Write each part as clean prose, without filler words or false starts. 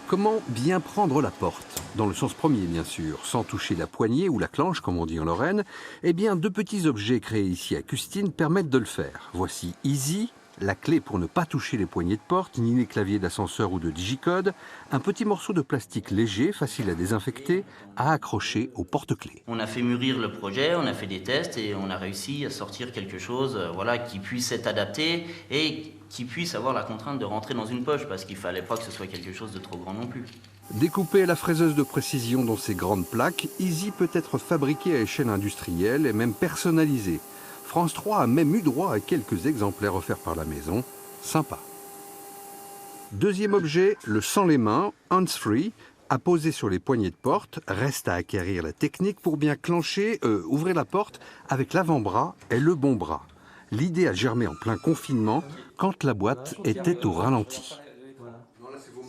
Comment bien prendre la porte? Dans le sens premier, bien sûr, sans toucher la poignée ou la clenche, comme on dit en Lorraine. Eh bien, deux petits objets créés ici à Custine permettent de le faire. Voici Easy, la clé pour ne pas toucher les poignées de porte, ni les claviers d'ascenseur ou de digicode. Un petit morceau de plastique léger, facile à désinfecter, à accrocher au porte-clés. On a fait mûrir le projet, on a fait des tests et on a réussi à sortir quelque chose voilà, qui puisse être adapté et qui puisse avoir la contrainte de rentrer dans une poche, parce qu'il ne fallait pas que ce soit quelque chose de trop grand non plus. Découpé à la fraiseuse de précision dans ces grandes plaques, Easy peut être fabriqué à échelle industrielle et même personnalisé. France 3 a même eu droit à quelques exemplaires offerts par la maison. Sympa. Deuxième objet, le sans les mains, hands-free, à poser sur les poignées de porte. Reste à acquérir la technique pour bien ouvrir la porte avec l'avant-bras et le bon bras. L'idée a germé en plein confinement, quand la boîte était au ralenti.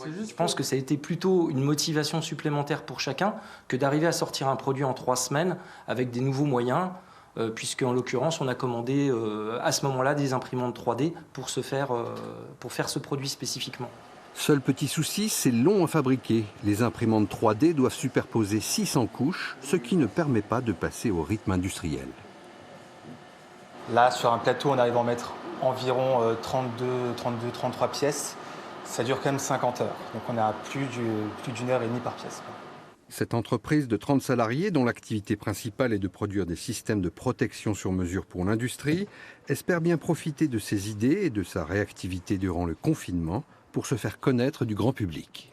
Je pense que ça a été plutôt une motivation supplémentaire pour chacun que d'arriver à sortir un produit en 3 semaines avec des nouveaux moyens, puisque en l'occurrence on a commandé à ce moment-là des imprimantes 3D pour faire ce produit spécifiquement. Seul petit souci, c'est long à fabriquer. Les imprimantes 3D doivent superposer 600 couches, ce qui ne permet pas de passer au rythme industriel. Là, sur un plateau, on arrive à en mettre environ 33 pièces. Ça dure quand même 50 heures. Donc on est à plus d'une heure et demie par pièce. Cette entreprise de 30 salariés, dont l'activité principale est de produire des systèmes de protection sur mesure pour l'industrie, espère bien profiter de ses idées et de sa réactivité durant le confinement pour se faire connaître du grand public.